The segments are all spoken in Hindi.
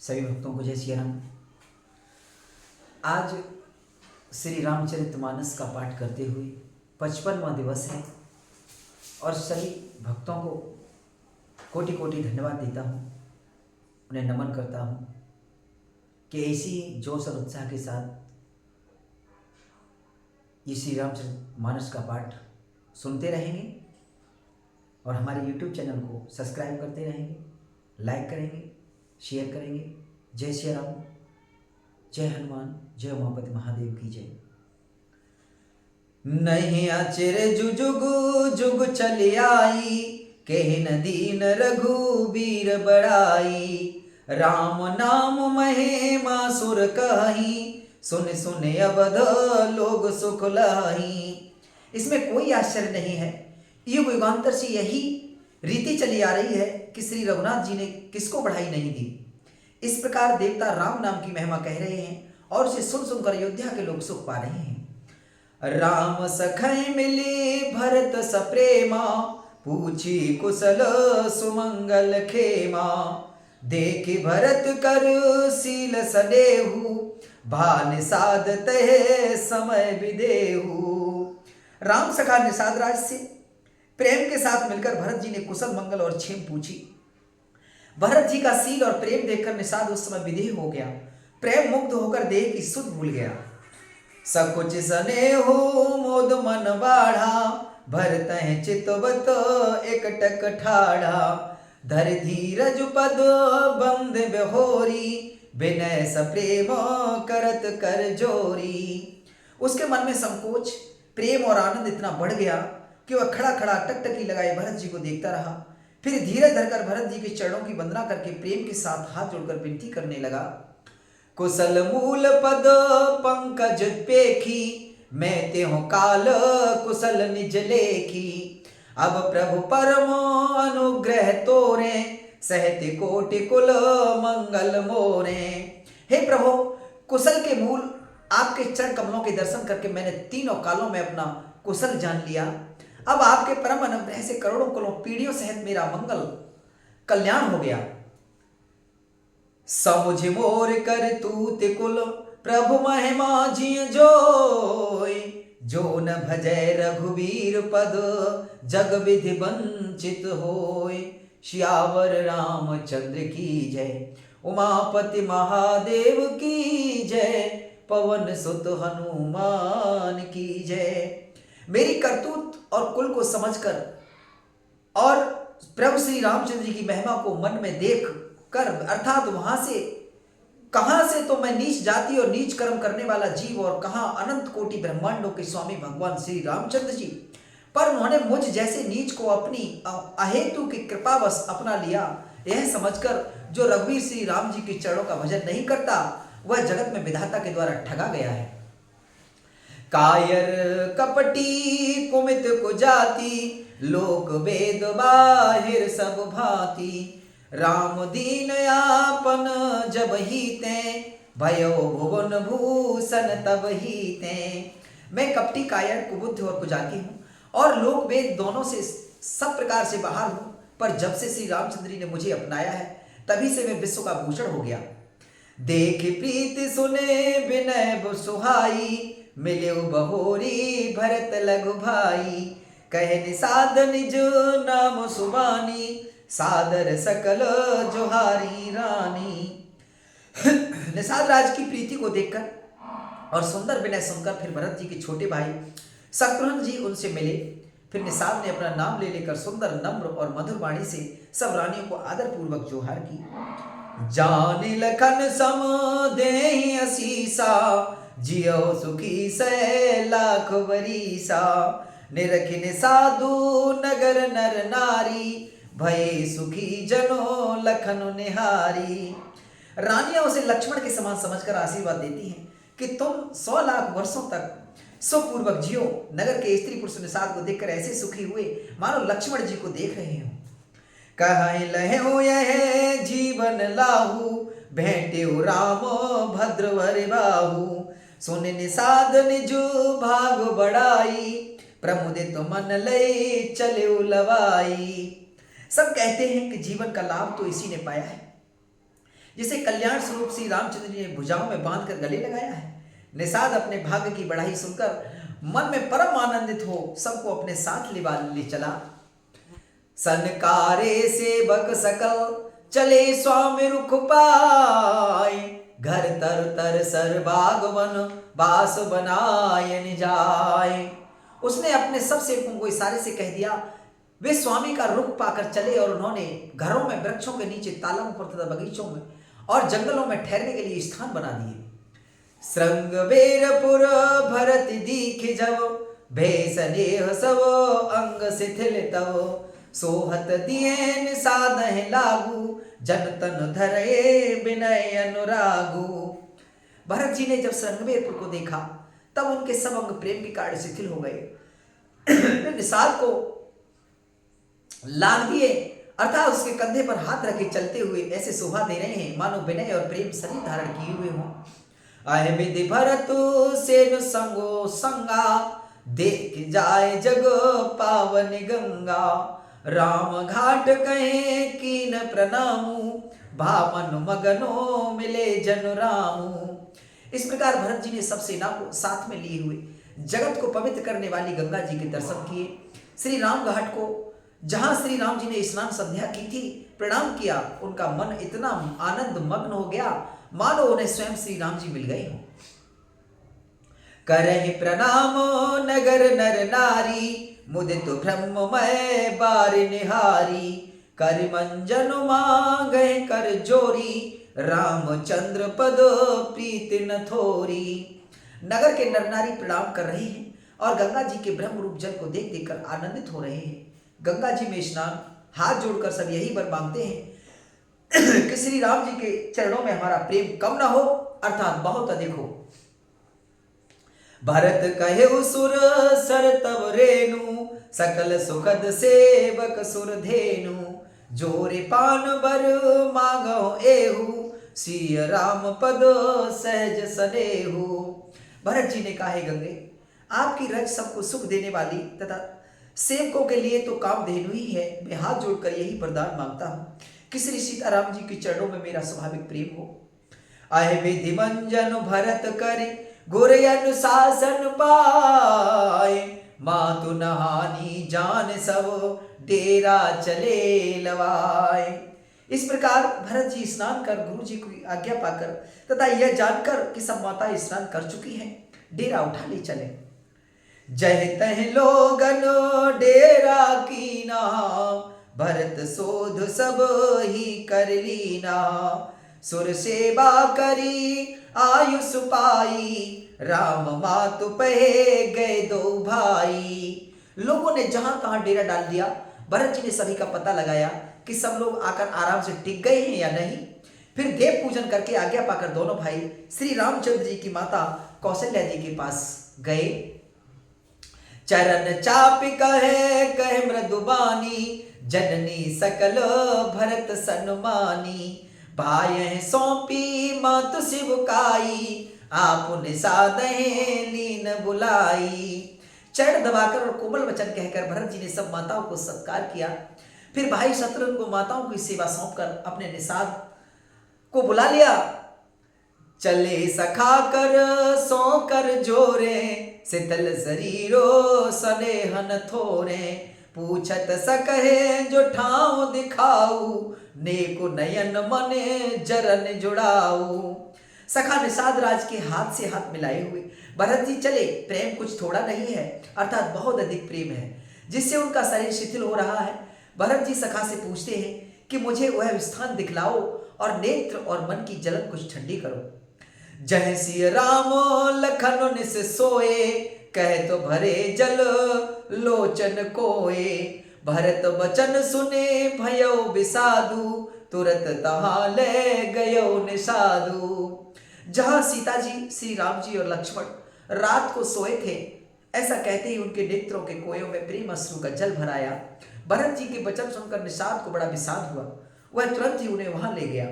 सभी भक्तों को जय श्री राम। आज श्री रामचरितमानस का पाठ करते हुए 55वां दिवस है और सभी भक्तों को कोटि कोटि धन्यवाद देता हूँ, उन्हें नमन करता हूँ कि ऐसी जोश और उत्साह के साथ ये श्री रामचरितमानस का पाठ सुनते रहेंगे और हमारे YouTube चैनल को सब्सक्राइब करते रहेंगे, लाइक करेंगे, शेयर करेंगे। जय श्री राम, जय हनुमान, जय उमापति महादेव की जय। नहीं अचिर जुजुगु जुग चली आई, केहन दीन रघुबीर बड़ाई। राम नाम महिमा सुर कही, सुन सुन अवध लोग सुख लही। इसमें कोई आश्चर्य नहीं है, युग युगांतर से यही रीति चली आ रही है कि श्री रघुनाथ जी ने किसको बढ़ाई नहीं दी। इस प्रकार देवता राम नाम की महिमा कह रहे हैं और उसे सुन सुनकर अयोध्या के लोग सुख पा रहे हैं। राम सखै मिली भरत सप्रेमा, पूछी कुशल सुमंगल खेमा। देखि भरत कर सील सनेहु, भान निषाद तहे समय विदेहु। राम सखा निषाद राज से प्रेम के साथ मिलकर भरत जी ने कुशल मंगल और क्षेम पूछी। भरत जी का सील और प्रेम देखकर निषाद उस समय विदेह हो गया, प्रेम मुग्ध होकर देह की सुध भूल गया। सकुच स्नेहु मोद मन बाढ़ा, भरत है चितवत एकटक ठाढ़ा। धर धीरज पद बंद बेहोरी, विनय सप्रेम करत कर जोरी। उसके मन में संकोच, प्रेम और आनंद इतना बढ़ गया कि वह खड़ा खड़ा टकटकी लगाए भरत जी को देखता रहा। फिर धीरज धरकर भरत जी के चरणों की वंदना करके प्रेम के साथ हाथ जोड़कर विनती करने लगा। कुशल मूल पद पंकज पेखी, मैं ते हूँ काल कुशल निज लेखी। अब प्रभु परम अनुग्रह तोरे, सहते कोटि कुल मंगल मोरे। हे प्रभु, कुशल के मूल आपके चरण कमलों के दर्शन करके मैंने तीनों कालों में अपना कुशल जान लिया। अब आपके परम अनुग्रह से करोड़ों करोड़ पीढ़ियों सहित मेरा मंगल कल्याण हो गया। समुझ मोर कर तूत कुल, प्रभु महिमा जिय जोय। जो न भजै रघुबीर पद, जग विधि वंचित होय। श्यावर रामचंद्र की जय, उमापति महादेव की जय। पवन सुत हनुमान की जय। मेरी करतूत और कुल को समझकर और प्रभु श्री रामचंद्र जी की महिमा को मन में देख कर, अर्थात वहां से कहां से तो मैं नीच जाति और नीच कर्म करने वाला जीव और कहां अनंत कोटि ब्रह्मांडों के स्वामी भगवान श्री रामचंद्र जी, पर उन्होंने मुझ जैसे नीच को अपनी अहेतु की कृपावश अपना लिया। यह समझकर जो रघुवीर श्री राम जी के चरणों का भजन नहीं करता, वह जगत में विधाता के द्वारा ठगा गया है। कायर कपटी कुमित कुजाति, लोक वेद बाहिर सब भांति। राम दीन आपन जब हीते, भयो भुवन भूषण तब हीते। मैं कपटी, कायर, कुबुद्ध और कुजाति हूँ और लोक वेद दोनों से सब प्रकार से बाहर हूँ, पर जब से श्री रामचंद्र जी ने मुझे अपनाया है तभी से मैं विश्व का भूषण हो गया। देख प्रीति सुने विनय सुहाई, मिले बहोरी भरत लघु भाई। कहे निषाद निज नाम सुबानी, सादर सकल जोहारी रानी। निषाद राज की प्रीति को देखकर और सुंदर विनय सुनकर फिर भरत जी के छोटे भाई शत्रुघ्न जी उनसे मिले। फिर निषाद ने अपना नाम ले लेकर सुंदर नम्र और मधुर वाणी से सब रानियों को आदर पूर्वक जोहार की। जानि लखन सम देहि असीसा, जियो सुखी से लाख वरीसा। निरखि निसाधु नगर नर नारी, भय सुखी जनो लखन निहारी। रानियां उसे लक्ष्मण के समान समझकर आशीर्वाद देती हैं कि तुम 100 लाख वर्षों तक सुखपूर्वक जियो। नगर के स्त्री पुरुष निषाद को देखकर ऐसे सुखी हुए मानो लक्ष्मण जी को देख रहे हो। कहीं लहो यह जीवन लाहू, भेंटे राम भद्रवर बाहू। सुन निषाद निज भाग बढ़ाई, प्रमुदित मन लय चले लवाई। सब कहते हैं कि जीवन का लाभ तो इसी ने पाया है जिसे कल्याण स्वरूप श्री रामचंद्र जी ने भुजाओं में बांधकर गले लगाया है। निषाद अपने भाग्य की बढ़ाई सुनकर मन में परम आनंदित हो सबको अपने साथ ले चला। सनकारे सेवक सकल चले स्वामी रुख पाए, घर तर तर सर बागवन बास बनाए निजाए। उसने अपने सब सेवकों को इशारे से कह दिया। वे स्वामी का रुख पाकर चले और उन्होंने घरों में, वृक्षों के नीचे, तालाबों पर तथा बगीचों में और जंगलों में ठहरने के लिए स्थान बना दिए। श्रृंगबेरपुर भरत दीख जब, भेषनेह सब अंग शिथिल तव, सोहत दिए निषाद लागू, जन तन धरे विनय अनुरागू। भरत जी ने जब श्रृंगबेरपुर को देखा तब उनके सब अंग प्रेम के कारण शिथिल हो गए। निषाद को लांग दिए, अर्थात उसके कंधे पर हाथ रखे चलते हुए ऐसे शोभा दे रहे हैं मानो विनय और प्रेम शरीर धारण किए हुए हों। आय विधि भरत सेन संगो संगा, देख जाए जग पावन गंगा, राम घाट कहे कीन प्रणामू, भामन मगनो मिले जन रामू। इस प्रकार भरत जी ने सब सेना को साथ में लिए हुए जगत को पवित्र करने वाली गंगा जी के दर्शन किए। श्री राम घाट को, जहां श्री राम जी ने स्नान संध्या की थी, प्रणाम किया। उनका मन इतना आनंद मग्न हो गया मानो उन्हें स्वयं श्री राम जी मिल गए हों। करहि प्रणाम नगर नर नारी, मुदित ब्रह्ममय बार निहारी, कर मंजन मांगे कर जोरी, रामचंद्र पद प्रीति न थोरी। नगर के नर नारी प्रणाम कर रहे हैं और गंगा जी के ब्रह्म रूप जल को देख देख कर आनंदित हो रहे हैं। गंगा जी में स्नान, हाथ जोड़कर सब यही वर मांगते हैं कि श्री राम जी के चरणों में हमारा प्रेम कम ना हो, अर्थात बहुत अधिक हो। भरत कहे सुर सर तब रेणु, सकल सुखद सेवक सुर धेनु, जोरे पान बर मांगो एहू, सिय राम पद सहज सनेहू। भरत जी ने कहा है गंगे, आपकी रज सबको सुख देने वाली तथा सेवकों के लिए तो कामधेनु ही है। मैं हाथ जोड़कर यही वरदान मांगता हूँ कि श्री सीताराम जी के चरणों में मेरा स्वाभाविक प्रेम हो। आए विधि मंजन भरत करे, गोरे अनुशासन पाए, मातु नहानी जान सब, डेरा चले लवाए। इस प्रकार भरत जी स्नान कर गुरु जी की आज्ञा पाकर तथा यह जानकर कि सब माता स्नान कर चुकी हैं, डेरा उठा ले चले। जय तह लोगन डेरा कीना, भरत शोध सब ही कर लीना, सुर सेवा करी आयुष पाई, राम मातु पहे गए दो भाई। लोगों ने जहां तहां डेरा डाल दिया। भरत जी ने सभी का पता लगाया कि सब लोग आकर आराम से टिक गए हैं या नहीं। फिर देव पूजन करके आज्ञा पाकर दोनों भाई श्री रामचंद्र जी की माता कौशल्या जी के पास गए। चरण चाप कहे मृदुबानी, जननी सकल भरत सन्मानी, भाई सौंपी मातु शिवकाई, आप निषादहे लीन बुलाई। चरण दबाकर और कोमल वचन कहकर भरत जी ने सब माताओं को सत्कार किया। फिर भाई शत्रुघ्न को माताओं की सेवा सौंपकर अपने निषाद को बुला लिया। चले सखा कर सो कर जोरे, शीतल शरीरो सनेहन थोरे, पूछत सकहे जो ठाव दिखाऊ, नेको नयन मने जरन जुड़ाऊ। सखा निषाद राज के हाथ से हाथ मिलाए हुए भरत जी चले। प्रेम कुछ थोड़ा नहीं है, अर्थात बहुत अधिक प्रेम है, जिससे उनका शरीर शिथिल हो रहा है। भरत जी सखा से पूछते हैं कि मुझे वह स्थान दिखलाओ और नेत्र और मन की जलन कुछ ठंडी करो। जय सिय राम लखन निस सोए, कह तो भरे जल लोचन कोए, भरत वचन सुने भयो विषादु, तुरत तहां ले गयो निषादु। जहां सीता जी, श्री राम जी और लक्ष्मण रात को सोए थे, ऐसा कहते ही उनके नेत्रों के कोयों में प्रेम अश्रु का जल भराया। भरत जी के वचन सुनकर निषाद को बड़ा विषाद हुआ। वह तुरंत ही उन्हें वहां ले गया।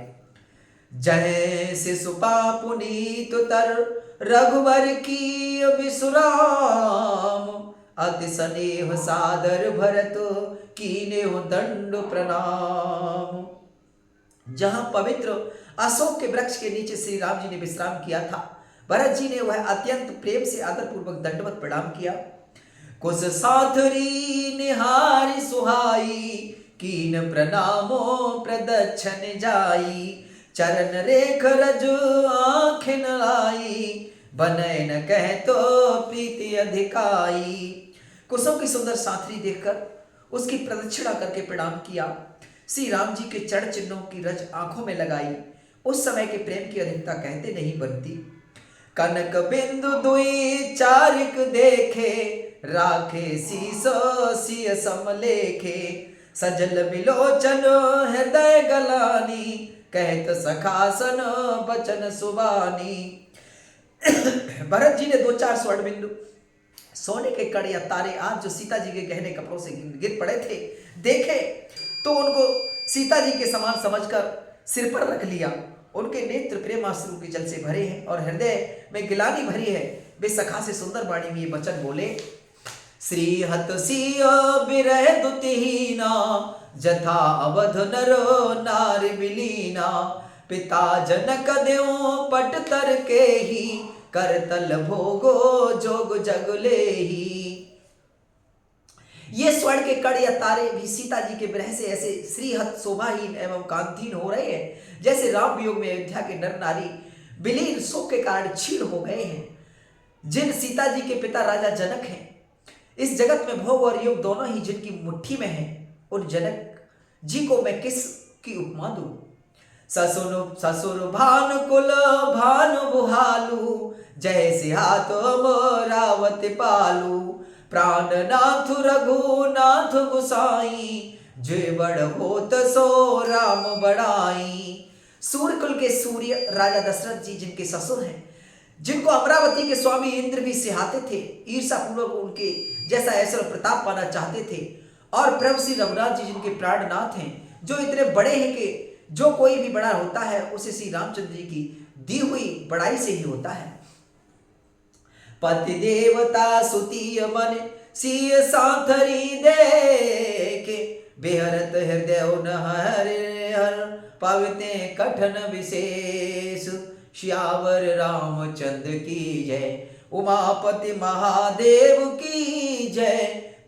जय से सुपा पुनीत तर, रघुवर की विश्राम, अति स्नेह सादर भरत कीने दंड प्रणाम। जहां पवित्र अशोक के वृक्ष के नीचे श्री राम जी ने विश्राम किया था, भरत जी ने वह अत्यंत प्रेम से आदरपूर्वक दंडवत प्रणाम किया। कुश साथरी निहारी सुहाई, कीन प्रणामो प्रदक्षिण जाई। चरण रेख रज आँखिन आई, बनय न कह तो प्रीति अधिकाई। कुशों की सुंदर साथरी देखकर उसकी प्रदक्षिणा करके प्रणाम किया। श्री राम जी के चरण चिन्हों की रज आंखों में लगाई। उस समय के प्रेम की अधिकता कहते नहीं बनती। कनक बिंदु दुई चारिक देखे, राखे सीसो सिय समलेखे। सजल बिलोचन हृदय गलानी, कहत सखासन बचन सुबानी। भरत जी ने दो चार स्वर्ण बिंदु सोने के कड़े या तारे आज जो सीता जी के गहने कपड़ों से गिर पड़े थे देखे, तो उनको सीता जी के समान समझकर सिर पर रख लिया। उनके नेत्र प्रेमाश्रु के जल से भरे हैं और हृदय में गिलानी भरी है। वे सखा से सुंदर वाणी में ये वचन बोले, श्री हत सिय बिरह दुतिहीना, जथा अवध नर नार विलीना। पिता जनक देव पट तर के ही, करतल भोगो जोग जग लेही। ये स्वर्ण के कड़ या तारे भी सीता जी के विरह से ऐसे श्रीहत शोभाहीन एवं कांतिहीन हो रहे हैं जैसे राम वियोग में अयोध्या के नर नारी विलीन शोक के कारण क्षीण हो गए हैं। जिन सीता जी के पिता राजा जनक हैं, इस जगत में भोग और योग दोनों ही जिनकी मुट्ठी में हैं, उन जनक जी को मैं किस की उपमा दूं। ससुर भान कुल भान बुहालू, जय सिहात अमरावत पालू। प्राणनाथ रघुनाथ गुसाई, जे बड़ होत सो राम बड़ाई। सूर्यकुल के सूर्य राजा दशरथ जी जिनके ससुर हैं, जिनको अमरावती के स्वामी इंद्र भी सिहाते थे, ईर्षा पूर्वक उनके जैसा ऐश्वर्य प्रताप पाना चाहते थे। और प्रभु श्री रघुनाथ जी जिनके प्राणनाथ हैं, जो इतने बड़े हैं कि जो कोई भी बड़ा होता है उसे श्री रामचंद्र जी की दी हुई बड़ाई से ही होता है। पति देवता सुतीय मन सिय साथरी देखे, बेहरत हृदय न हर पावते कठन विशेष। श्यावर रामचंद्र की जय, उमापति महादेव की जय,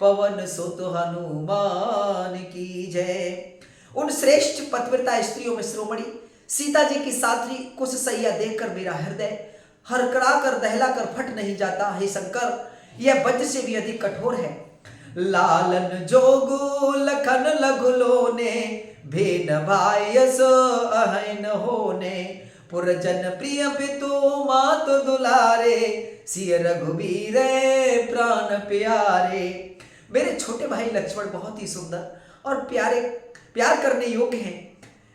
पवन सुत हनुमान की जय। उन श्रेष्ठ पतिव्रता स्त्रियों में शिरोमणि सीता जी की साथी कुश सैया देखकर मेरा हृदय हरकड़ा कर दहला कर फट नहीं जाता। हे शंकर, यह वज्र से भी अधिक कठोर है। लालन जोगु लखन लघुलो ने, भेन भायस अहन होने। पुरजन प्रिय पितु मात दुलारे, सिय रघुबीर प्राण प्यारे। मेरे छोटे भाई लक्ष्मण बहुत ही सुंदर और प्यार करने योग्य हैं।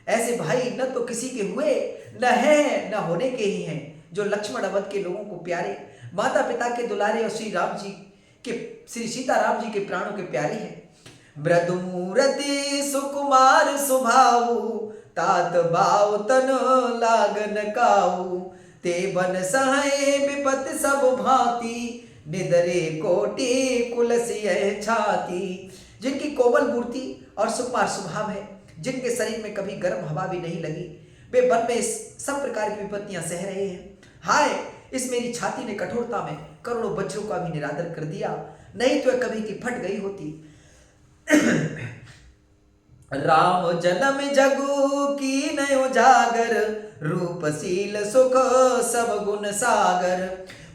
ऐसे भाई न तो किसी के हुए, न है न होने के ही हैं, जो लक्ष्मण अवध के लोगों को प्यारे, माता पिता के दुलारे और श्री सीताराम जी के प्राणों के प्यारे हैं। मृदु मूर्ति सुकुमार सुभाऊ, तात बाव तन लागन काऊ। ते बन सहाय विपत सब भांति, निदरे कोटि कुलसिय छाती। जिनकी कोमल मूर्ति और सुकुमार स्वभाव है, जिनके शरीर में कभी गर्म हवा भी नहीं लगी, वे वन में सब प्रकार की विपत्तियां सह रहे हैं। हाय, इस मेरी छाती ने कठोरता में करोड़ों वज्रों का भी निरादर कर दिया, नहीं तो कभी की फट गई होती। राम जन्म जगु की नयो जागर, रूपशील सुख सब गुण सागर।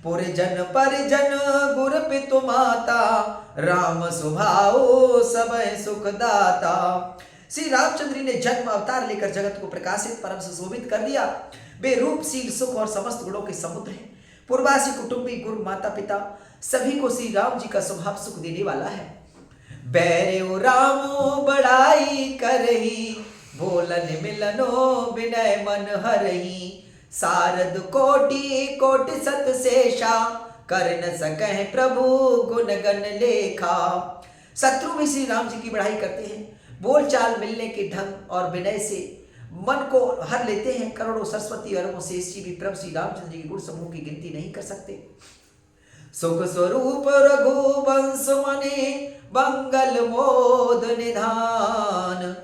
पुरजन परिजन गुर पितु माता, राम स्वभाव सब सुख दाता। श्री रामचंद्र ने जन्म अवतार लेकर जगत को प्रकाशित परम सुशोभित कर दिया। वे रूपशील सुख और समस्त गुणों के समुद्र हैं। पूर्वासी कुटुंबी गुरु माता पिता सभी को श्री राम जी का स्वभाव सुख देने वाला है। बैरो रामो बड़ाई करही, बोलन मिलनो विनय मन हरही। सारद कोटि कोटि सत शेषा, कर न सकह प्रभु गुण गण लेखा। शत्रु भी श्री राम जी की बढ़ाई करते हैं, बोलचाल मिलने के ढंग और विनय से मन को हर लेते हैं। करोड़ों सरस्वती अरबों शेष जी भी प्रभु श्री रामचंद्र की गुण समूह की गिनती नहीं कर सकते। सुख स्वरूप रघुवंश मने, मंगल मोद निधान।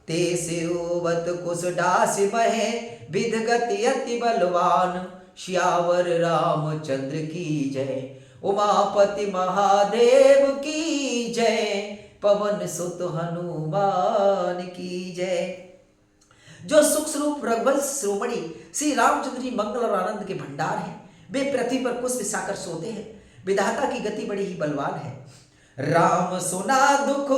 ते सिवत कुश डास बहे विध गति अति बलवान। श्यावर रामचंद्र की जय, उमापति महादेव की जय, पवन सुत हनुमान की जय। जो सुख स्वरूप रघुवंश शिरोमणि श्री रामचंद्र जी मंगल और आनंद के भंडार हैं, वे पृथ्वी पर कुछ बिसाकर सोते हैं। विधाता की गति बड़ी ही बलवान है। राम सुना दुख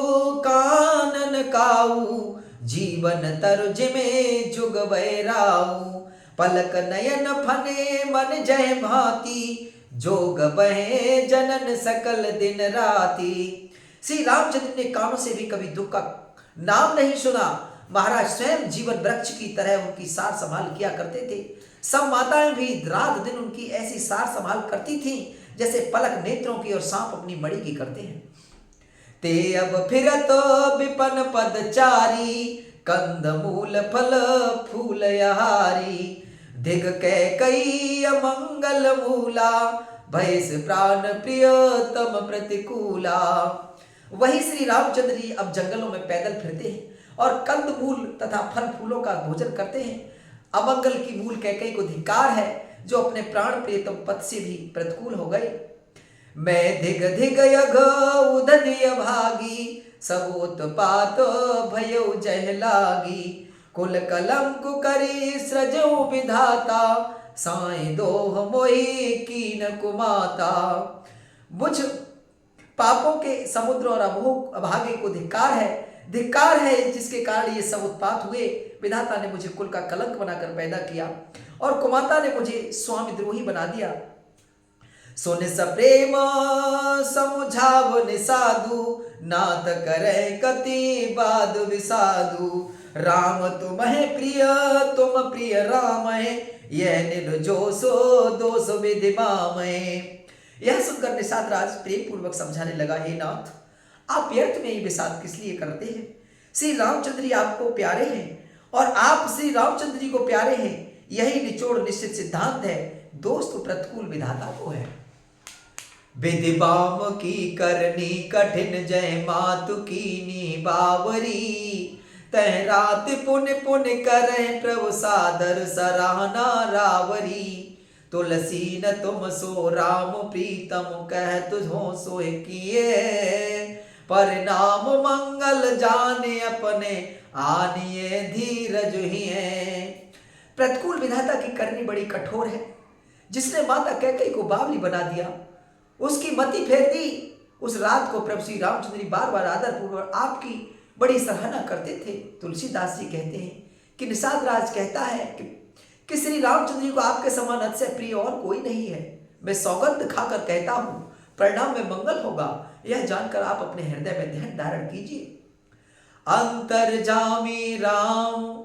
कानन काऊ, जीवन तरुज में जुग बैराऊ। पलक नयन फने मन जय भांति, जोग बहे जनन सकल दिन राति। श्री रामचंद्र ने कानों से भी कभी दुख का नाम नहीं सुना। महाराज स्वयं जीवन वृक्ष की तरह उनकी सार संभाल किया करते थे। सब माताएं भी रात दिन उनकी ऐसी सार संभाल करती थीं जैसे पलक नेत्रों की और सांप अपनी मणि की करते हैं। ते अब फिरत विपन पदचारी, कंद मूल फल फूल यहारी। दिग कई अमंगल मूला, भयस प्राण प्रियतम प्रतिकूला। वही श्री रामचंद्र जी अब जंगलों में पैदल फिरते हैं और कंद मूल तथा फल फूलों का भोजन करते हैं। अमंगल की मूल कैकई को धिक्कार है, जो अपने प्राण प्रियतम पद से भी प्रतिकूल हो गए। मैं धिग धिग यघ उदनीय भागी, सबोत पात भयो जह लागी। कुल कलंक करी सृजऊ विधाता, साई दोह मोहि कीन कुमाता। मुझ पापों के समुद्र और अमोह अभागे को धिक्कार है जिसके कारण ये सब उत्पात हुए। विधाता ने मुझे कुल का कलंक बनाकर पैदा किया और कुमाता ने मुझे स्वामी द्रोही बना दिया। सुन सप्रेम समुझाव निसाधु, नाथ करे कति बाद विसाधु। राम तुम्हें प्रिय तुम प्रिय राम है, यह निर्जो सो दोष विधि मामय। यह सुनकर निषाद राज प्रेम पूर्वक समझाने लगा, हे नाथ, आप व्यर्थ में ही विषाद किस लिए करते हैं? श्री रामचंद्र जी आपको प्यारे हैं और आप श्री रामचंद्र जी को प्यारे हैं, यही निचोड़ निश्चित सिद्धांत है। दोस्त तो प्रतिकूल विधाता को है। विधि बाम की करनी कठिन, जय मातु कीनी बावरी। तह रात पुन पुन करे प्रभु सादर, सराहना रावरी। तुलसी न तुम सो राम प्रीतम, कह तुझो सो किए। परिणाम मंगल जाने अपने, आनिए धीरज ही है। प्रतिकूल विधाता की करनी बड़ी कठोर है। जिसने माता कैकेयी को बावली बना दिया, उसकी मति फेर दी। उस रात को प्रभु श्री रामचंद्र जी बार बार आदर पूर्वक आपकी बड़ी सराहना करते थे। तुलसीदास जी कहते हैं कि निषाद राज कहता है कि श्री रामचंद्र जी को आपके समान अतिशय प्रिय और कोई नहीं है। मैं सौगंध खाकर कहता हूं, परिणाम में मंगल होगा। यह जानकर आप अपने हृदय में ध्यान धारण कीजिए। अंतर्जामी राम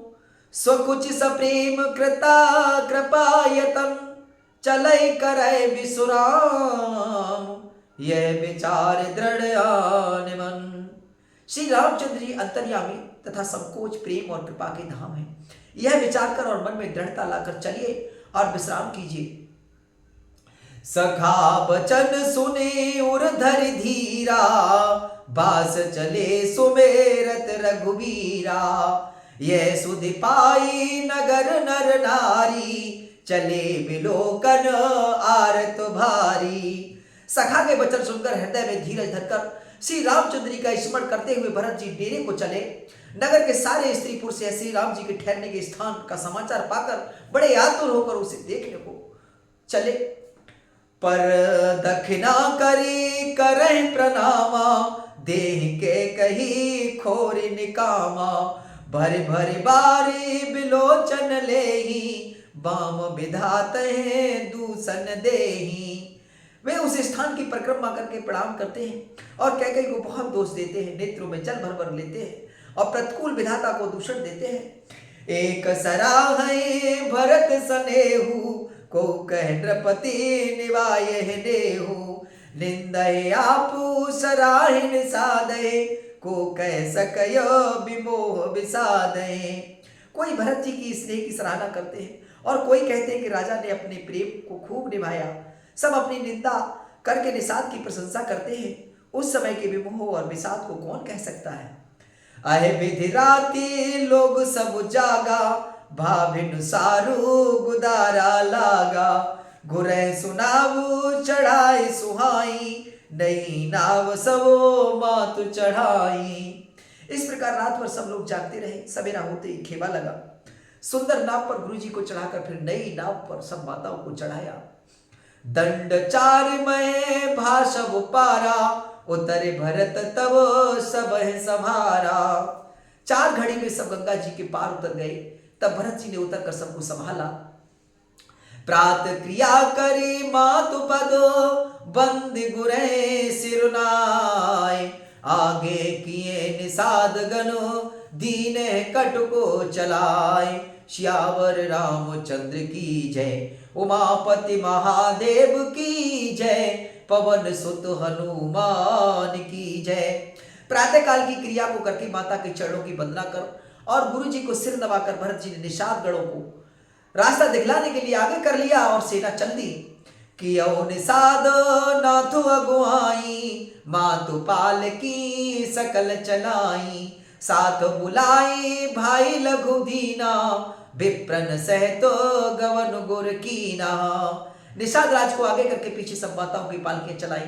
स्वकुच सप्रेम कृता कृपायतन, चलई करे विसुराम, यह विचार दृढ़ आन मन। श्री रामचंद्र जी अंतर्यामी तथा संकोच प्रेम और कृपा के धाम है। यह विचार कर और मन में दृढ़ता लाकर चलिए और विश्राम कीजिए। सखा बचन सुने उर धरि धीरा, बास चले सुमेरत रघुबीरा। यह सुधि पाई नगर नर नारी, चले बिलोकन आरत भारी। सखा के वचन सुनकर हृदय में धीरज धरकर श्री रामचंद्र जी का स्मरण करते हुए भरत जी डेरे को चले। नगर के सारे स्त्री पुरुष श्री राम जी के ठहरने के स्थान का समाचार पाकर बड़े आतुर होकर उसे देखने को चले। पर दक्षिणा करी करहि प्रणामा, देह के कही खोरी निकामा। भरि भरि बारी बिलोचन लेही, बाम विधाते दूषण देही। वे उस स्थान की परिक्रमा करके प्रणाम करते हैं और कैकेयी को बहुत दोष देते हैं, नेत्रों में जल भर भर लेते हैं और प्रतिकूल विधाता को दूषण देते हैं। एक सराहे भरत सनेहु, को कह नृपति निवाये नेहु। निंदय आपू सराहिन सादे, को कह सकय विमोह विषादे। कोई भरत जी की स्नेह की सराहना करते हैं और कोई कहते हैं कि राजा ने अपने प्रेम को खूब निभाया। सब अपनी निंदा करके निषाद की प्रशंसा करते हैं। उस समय के विमोह और विषाद को कौन कह सकता है। अहे विधि राती लोग सब जागा, भाभिन सारू गुदारा लागा। गुरह सुनावू चढ़ाई सुहाई, नई नाव सबो मातु चढ़ाई। इस प्रकार रात भर सब लोग जागते रहे। सवेरा होते ही खेवा लगा। सुंदर नाव पर गुरुजी को चढ़ाकर फिर नई नाव पर सब माताओं को चढ़ाया। दंड चार महे भाषव पारा, उतरे भरत तब सब संभारा। 4 घड़ी में सब गंगा जी के पार उतर गए। तब भरत जी ने उतरकर सबको संभाला। प्रात क्रिया करी मातु पद, बंद गुरे सिरुनाय। आगे किए निषाद गनो, दीन कट को चलाए। श्यावर रामचंद्र की जय, उमापति महादेव की जय। पवन सुत हनुमान की जय। प्रातः काल की क्रिया को करके माता के चरणों की वंदना कर और गुरु जी को सिर नवाकर भरत जी ने निषाद गणों को रास्ता दिखलाने के लिए आगे कर लिया और सेना चल दी। कियो निषाद नाथु अगुआई, मातु पाल की सकल चलाई। साथ बुलाई भाई लघु दीना, विप्रन सहतो गवन गुर कीना। निषाद राज को आगे करके पीछे सब माताओं की पालकियां चलाई।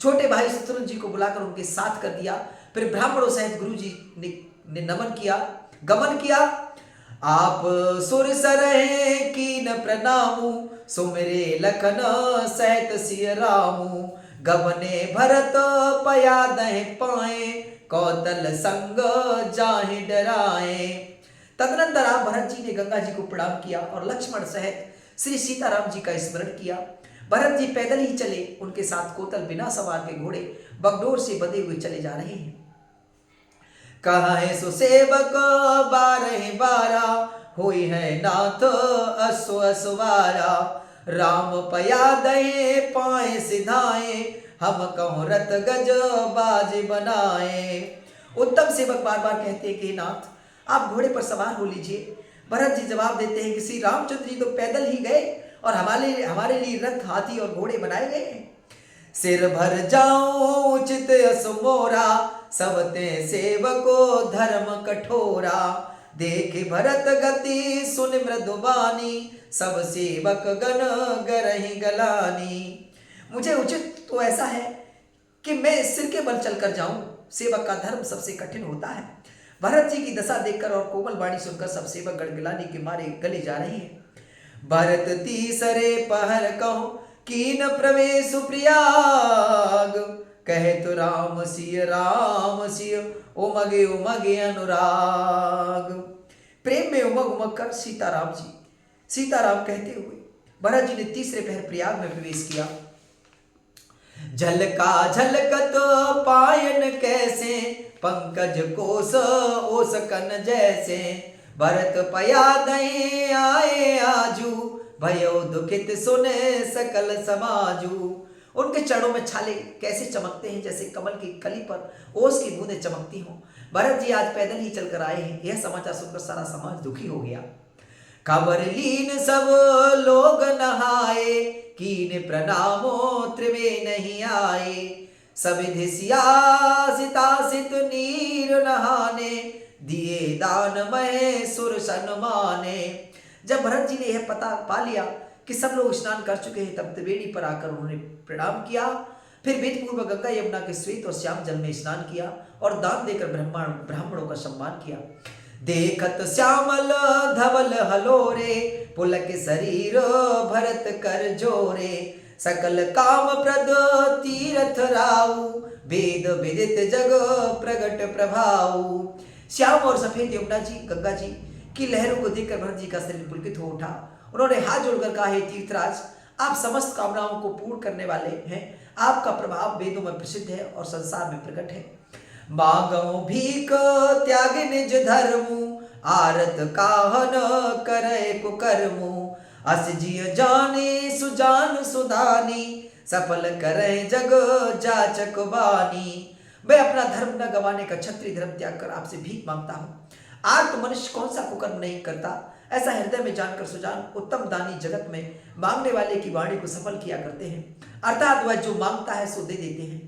छोटे भाई शत्रुघ्न जी को बुलाकर उनके साथ कर दिया। फिर ब्राह्मणों सहित गुरु जी ने गमन किया। आप सुर सरहे कीन प्रणामु, सुमिरे लखन सहित सिय रामु। गबने भरत पया दह पाए, कौतल संग जाहि डराए। तदनंतर आप भरत जी ने गंगा जी को प्रणाम किया और लक्ष्मण सहित श्री सीताराम जी का स्मरण किया। भरत जी पैदल ही चले। उनके साथ कोतल बिना सवार के घोड़े बगडोर से बंधे हुए चले जा रहे हैं। कहे सुसेवक 12 हुई है नाथ असो असवारा। राम पया दहे पाए सिधाए, हम कहूँ रत गज बाज बनाए। उत्तम सेवक बार बार कहते हैं कि नाथ आप घोड़े पर सवार हो लीजिए। भरत जी जवाब देते हैं कि श्री रामचंद्र जी तो पैदल ही गए और हमारे लिए रथ हाथी और घोड़े बनाए गए हैं। सिर भर जाऊं उचित यस मोरा, सबते सेवको धर्म कठोरा। देखे भरत गति सुन मृदुबानी, सब सेवक गण गरहि गलानी। मुझे उचित तो ऐसा है कि मैं सिर के बल चलकर जाऊं। सेवक का धर्म सबसे कठिन होता है। भरत जी की दशा देखकर और कोमल वाणी सुनकर सब सेवक गड़गिलाने के मारे गले जा रहे हैं। भरत तीसरे पहर कहो, कीन प्रवेश प्रियाग। कहे तो राम सिय उमगे उमगे अनुराग। प्रेम में उमग उमग कर सीताराम कहते हुए भरत जी ने तीसरे पहर प्रयाग में प्रवेश किया। झलका झलकत पायन कैसे, पंकज कोस ओस कन जैसे। भरत पया दए आए आजू, भयो दुखित सुने सकल समाजू। उनके चरणों में छाले कैसे चमकते हैं, जैसे कमल की कली पर ओस की बूंदें चमकती हों। भरत जी आज पैदल ही चलकर आए हैं। यह समाचार सुनकर सारा समाज दुखी हो गया। खबर लीन सब लोग नहाए, कीन प्रणामो त्रिवे नहीं आए। सविधि सियासित नीर नहाने, दिए दान मय सुर सन्माने। जब भरत जी ने यह पता पा लिया कि सब लोग स्नान कर चुके हैं, तब त्रिवेणी पर आकर उन्होंने प्रणाम किया। फिर वेदपूर्वक गंगा यमुना के श्वेत और श्याम जल में स्नान किया और दान देकर ब्राह्मणों का सम्मान किया। देखत श्यामल धवल हलोरे, पुलक शरीर भरत कर जोरे। सकल काम प्रद तीरथ राऊ, वेद विदित जग प्रगट प्रभाऊ। श्याम और सफेद यमुना जी गंगा जी की लहरों को देखकर भरत जी का शरीर पुलकित हो उठा। उन्होंने हाथ जोड़कर कहा, हे तीर्थराज, आप समस्त कामनाओं को पूर्ण करने वाले हैं। आपका प्रभाव वेदों में प्रसिद्ध है और संसार में प्रकट है। मांगो भीख त्याग निज धर्मु, आरत काहन करे कुकर्मु। अस जिय जाने सुजान सुदानी, सफल करे जग जाचक बानी। मैं अपना धर्म न गंवाने का क्षत्रिय धर्म त्याग कर आपसे भीख मांगता हूँ। आर्त मनुष्य कौन सा कुकर्म नहीं करता, ऐसा हृदय में जानकर सुजान उत्तम दानी जगत में मांगने वाले की वाणी को सफल किया करते हैं। अर्थात वह जो मांगता है सो दे देते हैं।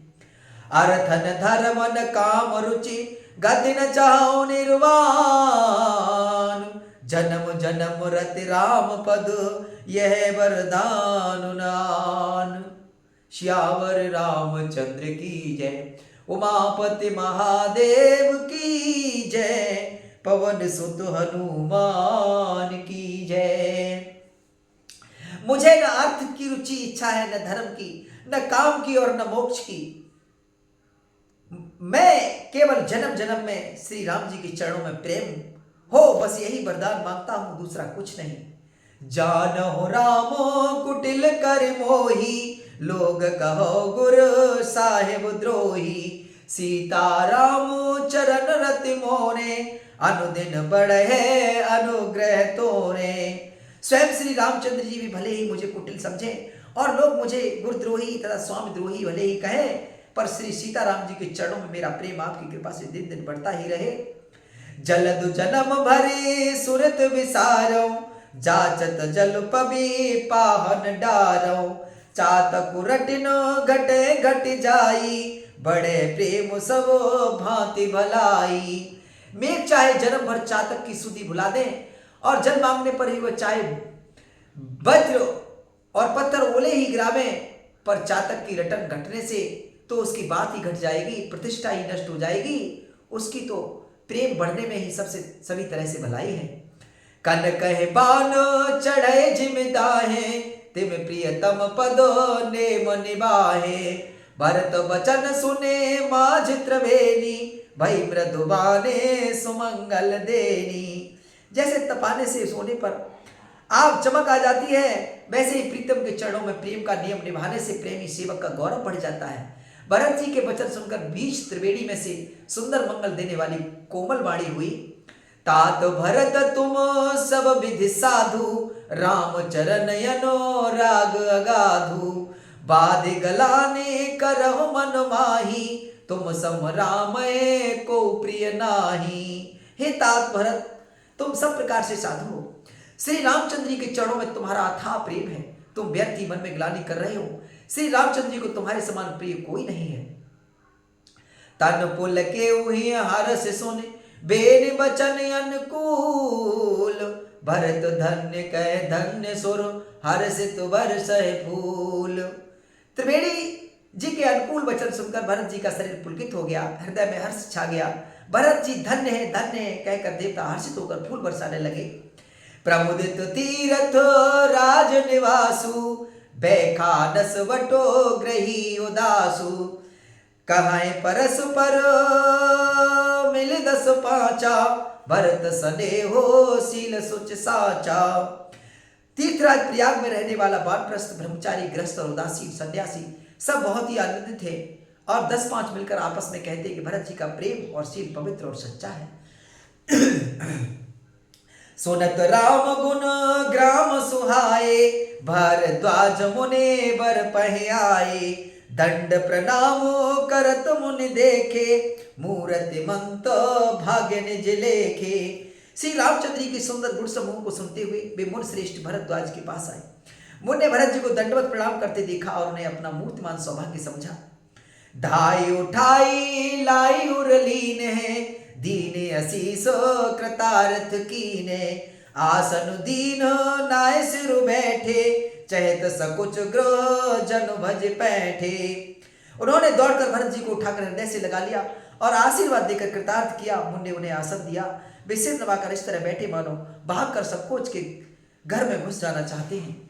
अर्थन धर्मन काम रुचि, गति न चाहो निर्वाण, जन्म जन्म रति राम पद, यह वरदान नान। श्यावर रामचंद्र की जय, उमापति महादेव की जय, पवन सुत हनुमान की जय। मुझे न अर्थ की रुचि इच्छा है, न धर्म की, न काम की और न मोक्ष की। मैं केवल जन्म जन्म में श्री राम जी के चरणों में प्रेम हो, बस यही वरदान मांगता हूं, दूसरा कुछ नहीं। जानहु रामो कुटिल कर मोही, लोग कहो गुरु साहेब द्रोही। सीता राम चरण रति मोरे, अनुदिन बढ़े अनुग्रह तोरे। स्वयं श्री रामचंद्र जी भी भले ही मुझे कुटिल समझे और लोग मुझे गुरुद्रोही तथा स्वामी द्रोही भले ही कहे, पर श्री सीताराम जी के चरणों में मेरा प्रेम आपकी कृपा से दिन दिन बढ़ता ही रहे। जलदु जन्म भरे सुरत विसारो, जाचत जल पबी पाहन डारो। चातक रटिन घटे घट जाई, बड़े प्रेम सब भांति भलाई। मेघ चाहे जन्म भर चातक की सुधि भुला दे, और जल मांगने पर ही वह चाहे वज्र और पत्थर ओले ही गिरावे, पर चातक की रटन घटने से तो उसकी बात ही घट जाएगी, प्रतिष्ठा ही नष्ट हो जाएगी। उसकी तो प्रेम बढ़ने में ही सबसे सभी तरह से भलाई है। कन कहे बान चढ़े जिमिदाहे, तिम प्रियतम पद नेम निबाहे। भरत वचन सुने माझ त्रिवेणी, भई मृदुबाने सुमंगल देनी। जैसे तपाने से सोने पर आग चमक आ जाती है, वैसे ही प्रीतम के चरणों में प्रेम का नियम निभाने से प्रेमी सेवक का गौरव बढ़ जाता है। भरत जी के वचन सुनकर बीच त्रिवेणी में से सुंदर मंगल देने वाली कोमल वाणी हुई। तात भरत तुम सब विधि साधु, राम चरण अनुराग अगाधु। बाध गलाने करहु मन माही, तुम सम राम को प्रिय नाही। हे तात भरत, तुम सब प्रकार से साधु हो, श्री रामचंद्र जी के चरणों में तुम्हारा अथाह प्रेम है। तुम व्यर्थ ही मन में ग्लानि कर रहे हो, श्री रामचंद्र जी को तुम्हारे समान प्रिय कोई नहीं है। तन पुल के उही हरस सुन, बेन बचन अनुकूल। भरत धन्य कह धन्य सुर, हर्षित बरसै फूल। त्रिवेणी जी के अनुकूल वचन सुनकर भरत जी का शरीर पुलकित हो गया, हृदय में हर्ष छा गया। भरत जी धन्य है कहकर देवता हर्षित होकर फूल बरसाने लगे। प्रमुदित तीरथ राज निवासु, बैखानस वटो ग्रही उदासु। कहाए परस्पर मिल दस पांचा, भरत स्नेहो शील सुच साचा। तीर्थराज प्रयाग में रहने वाला वानप्रस्थ ब्रह्मचारी, गृहस्थ और उदासीन सन्यासी सब बहुत ही आनंदित थे और 10-5 मिलकर आपस में कहते कि भरत जी का प्रेम और शील पवित्र और सच्चा है। सुनत राम गुण ग्राम सुहाए, भारद्वाज मुने बर पहे आए। दंड प्रणाम करत मुनि देखे, मूर्ति मंत भाग्य निज लेखे। श्री रामचंद्र जी की सुंदर गुण समूह को सुनते हुए वे मुनि श्रेष्ठ भरद्वाज के पास आए। मुनि ने भरत जी को दंडवत प्रणाम करते देखा और उन्हें अपना मूर्तिमान सौभाग्य समझा। धाई उठाई लाई उरलीन है, दीने असीस कृतार्थ कीने। आसन दीन नाय सिर बैठे, चहत सकुच ग्रह जन भज बैठे। उन्होंने दौड़कर भरत जी को उठाकर हृदय से लगा लिया और आशीर्वाद देकर कृतार्थ किया। मुनि ने उन्हें आसन दिया। वे सिर दबाकर इस तरह बैठे मानो भागकर संकोच के घर में घुस जाना चाहते हैं।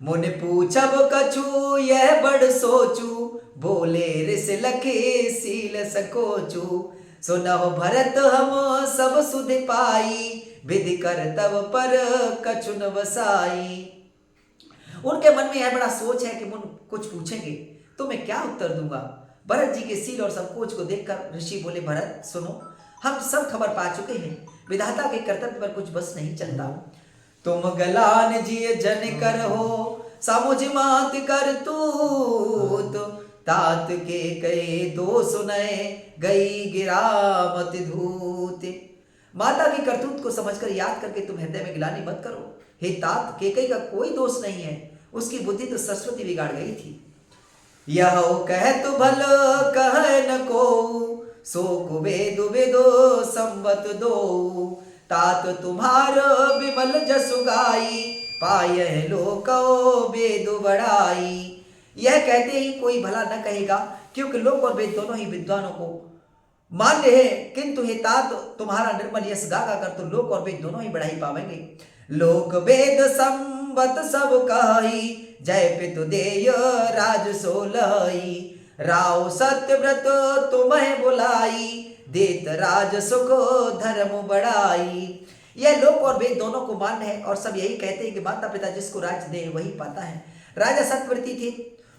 मुनि पूछब कछु यह बड़ सोचू, बोले ऋष लखे सील सकोचू। सुनहो भरत हम सब सुध पाई, विधि कर तब पर कछु न बसाई। उनके मन में यह बड़ा सोच है कि मुन कुछ पूछेंगे तो मैं क्या उत्तर दूंगा। भरत जी के सील और संकोच को देखकर ऋषि बोले, भरत सुनो, हम सब खबर पा चुके हैं, विधाता के कर्तव्य पर कुछ बस नहीं चलता। तुम गलान जिय जन कर हो, समुझ मात कर तूत। तात के कहे दो सुनए, गई गिरामत धूत। माता की करतूत को समझकर याद करके तुम हृदय में गिलानी मत करो। हे तात, केकई का कोई दोष नहीं है, उसकी बुद्धि तो सरस्वती बिगाड़ गई थी। यह कह तु भल कह न को, सो कुबेद वेदो संवत दो, तात तुम्हार विमल जसु गाई, पाय लोको वेद बढ़ाई। यह कहते ही कोई भला न कहेगा, क्योंकि लोक और वेद दोनों ही विद्वानों को मान्य है, किंतु हे तात तुम्हारा निर्मल यश गा गा कर तो लोक और वेद दोनों ही बढ़ाई पावेंगे। लोक वेद संवत सब कही, जय पितु देय राज सोलही, राव सत्यव्रत तुम्हें बुलाई, देत राज सुख धर्म बढ़ाई। यह लोक और वेद दोनों को मान्य है और सब यही कहते हैं कि माता पिता जिसको राज दे वही पाता है। राजा सत्यव्रती थे,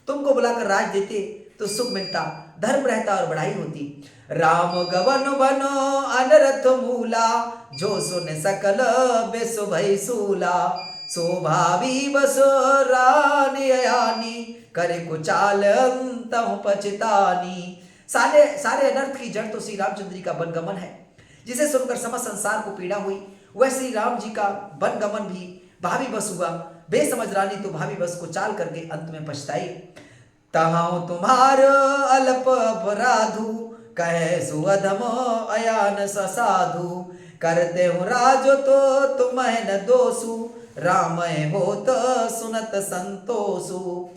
तुमको बुलाकर राज देते तो सुख मिलता, धर्म रहता और बढ़ाई होती। राम गवन बनो अनरथ मूला, जो सुन सकल बेसु भई सूला, शोभावी बस रानी अयानी, करे कुचाल अंतहु पछतानी। सारे सारे अनर्थ की जड़ तो श्री रामचंद्र जी का वनगमन है, जिसे सुनकर समस्त संसार को पीड़ा हुई। वह श्री राम जी का वनगमन भी भावी बस हुआ। बेसमझ रानी तो भावी बस को चाल करके अंत में पछताई। तहां तुम्हार अल्प अपराधु, कहे सुअधम अयान ससाधु, करते हो राज तो तुम्हें न दोषु, रामय होत सुनत संतोषु।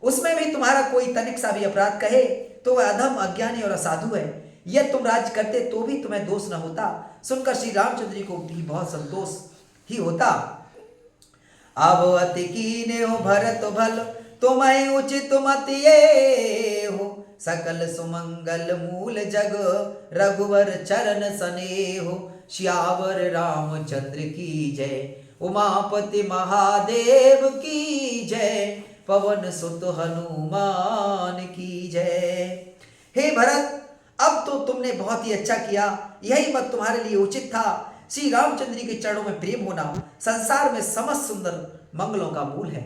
उसमें भी तुम्हारा कोई तनिक सा भी अपराध कहे तो वह अधम अज्ञानी और असाधु है। यह तुम राज करते तो भी तुम्हें दोष न होता, सुनकर श्री रामचंद्र जी को भी बहुत संतोष ही होता। अब अति कीने हो भरत भल, तुम्हें उचित मत ये हो, सकल सुमंगल मूल जग रघुवर चरण स्नेहो, श्यावर रामचंद्र की जय, उमापति महादेव की जय, पवन सुत हनुमान की जय। हे भरत, अब तो तुमने बहुत ही अच्छा किया, यही मत तुम्हारे लिए उचित था। श्री रामचंद्र के चरणों में प्रेम होना संसार में समस्त सुंदर मंगलों का मूल है।